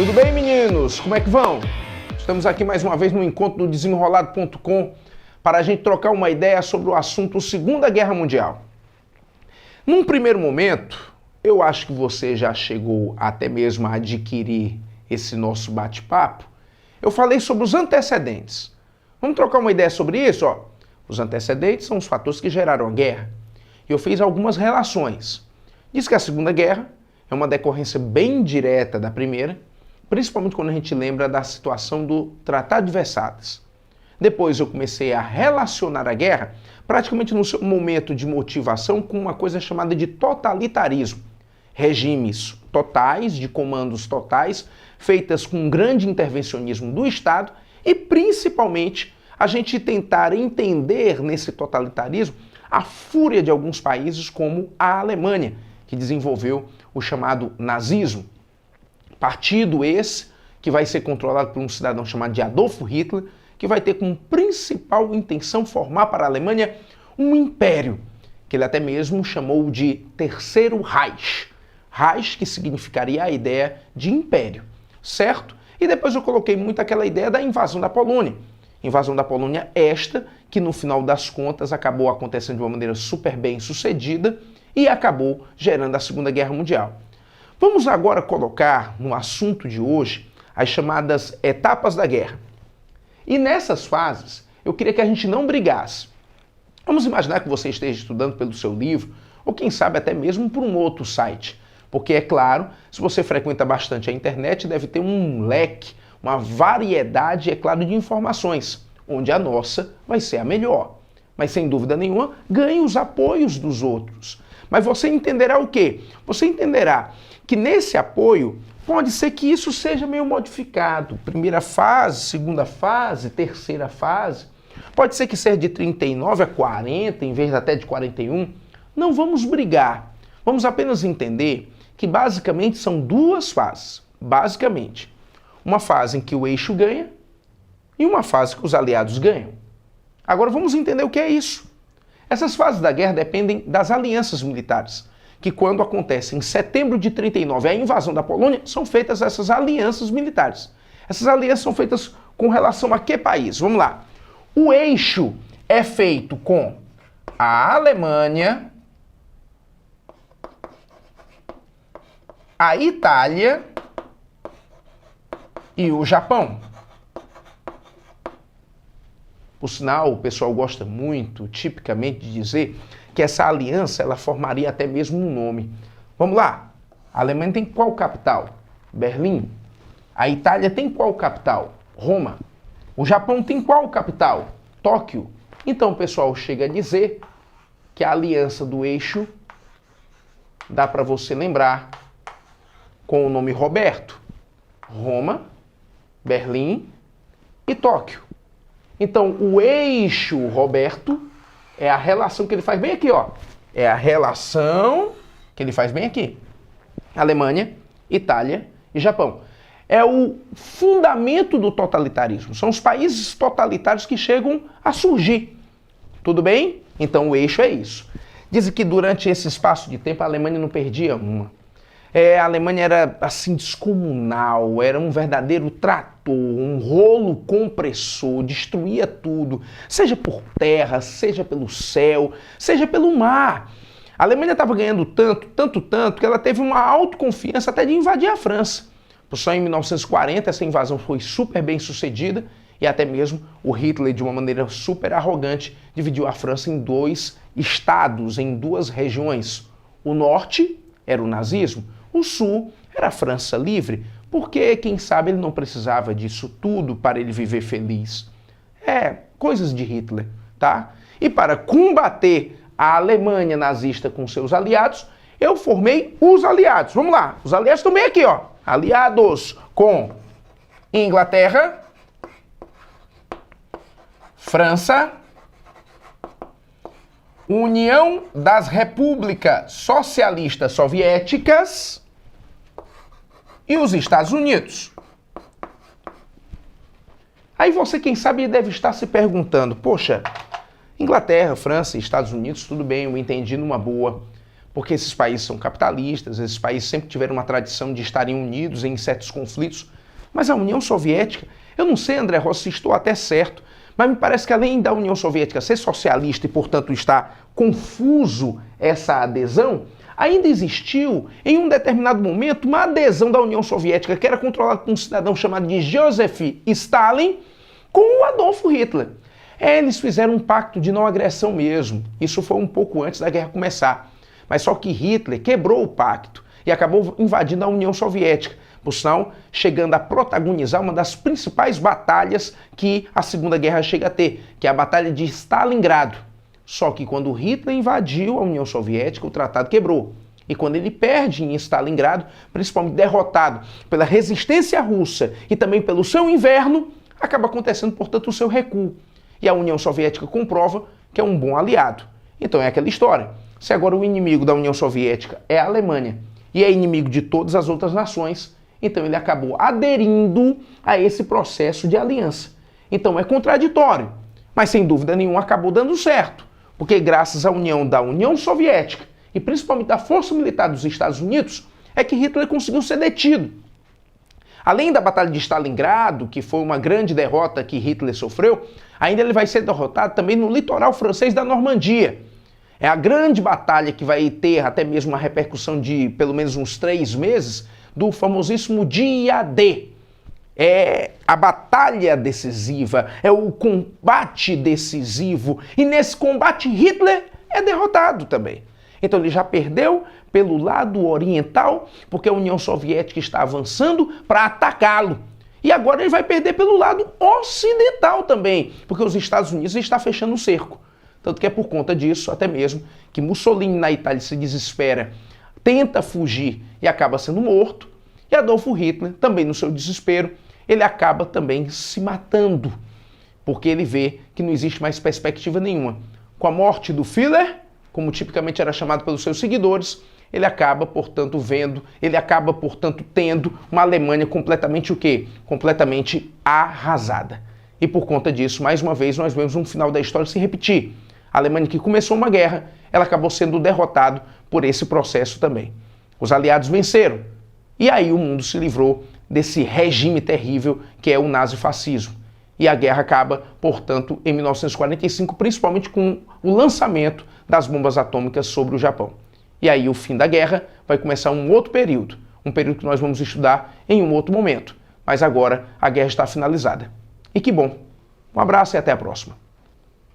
Tudo bem, meninos? Como é que vão? Estamos aqui mais uma vez no encontro do Desenrolado.com para a gente trocar uma ideia sobre o assunto Segunda Guerra Mundial. Num primeiro momento, eu acho que você já chegou até mesmo a adquirir esse nosso bate-papo. Eu falei sobre os antecedentes. Vamos trocar uma ideia sobre isso? Os antecedentes são os fatores que geraram a guerra. E eu fiz algumas relações. Diz que a Segunda Guerra é uma decorrência bem direta da Primeira, principalmente quando a gente lembra da situação do Tratado de Versalhes. Depois eu comecei a relacionar a guerra praticamente no seu momento de motivação com uma coisa chamada de totalitarismo. Regimes totais, de comandos totais, feitas com um grande intervencionismo do Estado e principalmente a gente tentar entender nesse totalitarismo a fúria de alguns países como a Alemanha, que desenvolveu o chamado nazismo. Partido esse que vai ser controlado por um cidadão chamado de Adolf Hitler, que vai ter como principal intenção formar para a Alemanha um império, que ele até mesmo chamou de Terceiro Reich. Reich, que significaria a ideia de império, certo? E depois eu coloquei muito aquela ideia da invasão da Polônia. Invasão da Polônia esta, que no final das contas acabou acontecendo de uma maneira super bem sucedida e acabou gerando a Segunda Guerra Mundial. Vamos agora colocar no assunto de hoje as chamadas etapas da guerra. E nessas fases, eu queria que a gente não brigasse. Vamos imaginar que você esteja estudando pelo seu livro, ou quem sabe até mesmo por um outro site. Porque, é claro, se você frequenta bastante a internet, deve ter um leque, uma variedade, é claro, de informações, onde a nossa vai ser a melhor. Mas, sem dúvida nenhuma, ganhe os apoios dos outros. Mas você entenderá o quê? Você entenderá que nesse apoio pode ser que isso seja meio modificado. Primeira fase, segunda fase, terceira fase. Pode ser que seja de 39 a 40, em vez até de 41. Não vamos brigar. Vamos apenas entender que basicamente são duas fases. Basicamente. Uma fase em que o eixo ganha e uma fase que os aliados ganham. Agora vamos entender o que é isso. Essas fases da guerra dependem das alianças militares, que quando acontece em setembro de 39 a invasão da Polônia, são feitas essas alianças militares. Essas alianças são feitas com relação a que país? Vamos lá. O eixo é feito com a Alemanha, a Itália e o Japão. Por sinal, o pessoal gosta muito, tipicamente, de dizer que essa aliança ela formaria até mesmo um nome. Vamos lá. A Alemanha tem qual capital? Berlim. A Itália tem qual capital? Roma. O Japão tem qual capital? Tóquio. Então o pessoal chega a dizer que a aliança do eixo dá para você lembrar com o nome Roberto. Roma, Berlim e Tóquio. Então, o eixo Roberto é a relação que ele faz bem aqui, É a relação que ele faz bem aqui. Alemanha, Itália e Japão. É o fundamento do totalitarismo. São os países totalitários que chegam a surgir. Tudo bem? Então, o eixo é isso. Dizem que durante esse espaço de tempo a Alemanha não perdia uma. A Alemanha era assim descomunal, era um verdadeiro trator, um rolo compressor, destruía tudo, seja por terra, seja pelo céu, seja pelo mar. A Alemanha estava ganhando tanto, que ela teve uma autoconfiança até de invadir a França. Só em 1940 essa invasão foi super bem sucedida e até mesmo o Hitler, de uma maneira super arrogante, dividiu a França em dois estados, em duas regiões. O norte era o nazismo, o sul era a França livre, porque, quem sabe, ele não precisava disso tudo para ele viver feliz. Coisas de Hitler, tá? E para combater a Alemanha nazista com seus aliados, eu formei os aliados. Vamos lá, os aliados estão bem aqui, Aliados com Inglaterra, França, União das Repúblicas Socialistas Soviéticas e os Estados Unidos. Aí você, quem sabe, deve estar se perguntando, poxa, Inglaterra, França e Estados Unidos, tudo bem, eu entendi numa boa. porque esses países são capitalistas, esses países sempre tiveram uma tradição de estarem unidos em certos conflitos. Mas a União Soviética, eu não sei, André Rossi, se estou até certo, mas me parece que além da União Soviética ser socialista e, portanto, está confuso essa adesão, ainda existiu, em um determinado momento, uma adesão da União Soviética que era controlada por um cidadão chamado de Joseph Stalin com o Adolf Hitler. Eles fizeram um pacto de não agressão mesmo. Isso foi um pouco antes da guerra começar. Mas só que Hitler quebrou o pacto e acabou invadindo a União Soviética, por sinal, chegando a protagonizar uma das principais batalhas que a Segunda Guerra chega a ter, que é a Batalha de Stalingrado. Só que quando Hitler invadiu a União Soviética, o tratado quebrou. E quando ele perde em Stalingrado, principalmente derrotado pela resistência russa e também pelo seu inverno, acaba acontecendo, portanto, o seu recuo. E a União Soviética comprova que é um bom aliado. Então é aquela história. Se agora o inimigo da União Soviética é a Alemanha e é inimigo de todas as outras nações, então ele acabou aderindo a esse processo de aliança. Então é contraditório, mas sem dúvida nenhuma acabou dando certo, porque graças à união da União Soviética e principalmente da Força Militar dos Estados Unidos, é que Hitler conseguiu ser detido. Além da Batalha de Stalingrado, que foi uma grande derrota que Hitler sofreu, ainda ele vai ser derrotado também no litoral francês da Normandia. É a grande batalha que vai ter até mesmo uma repercussão de pelo menos uns 3 meses do famosíssimo Dia D. É a batalha decisiva, é o combate decisivo. E nesse combate Hitler é derrotado também. Então ele já perdeu pelo lado oriental, porque a União Soviética está avançando para atacá-lo. E agora ele vai perder pelo lado ocidental também, porque os Estados Unidos estão fechando o cerco. Tanto que é por conta disso, até mesmo, que Mussolini na Itália se desespera, tenta fugir e acaba sendo morto. E Adolf Hitler, também no seu desespero, ele acaba também se matando, porque ele vê que não existe mais perspectiva nenhuma. Com a morte do Führer, como tipicamente era chamado pelos seus seguidores, ele acaba, portanto, tendo uma Alemanha completamente o quê? Completamente arrasada. E por conta disso, mais uma vez, nós vemos um final da história se repetir. A Alemanha que começou uma guerra, ela acabou sendo derrotada por esse processo também. Os aliados venceram. E aí o mundo se livrou desse regime terrível que é o nazifascismo. E a guerra acaba, portanto, em 1945, principalmente com o lançamento das bombas atômicas sobre o Japão. E aí o fim da guerra vai começar um outro período, um período que nós vamos estudar em um outro momento. Mas agora a guerra está finalizada. E que bom. Um abraço e até a próxima.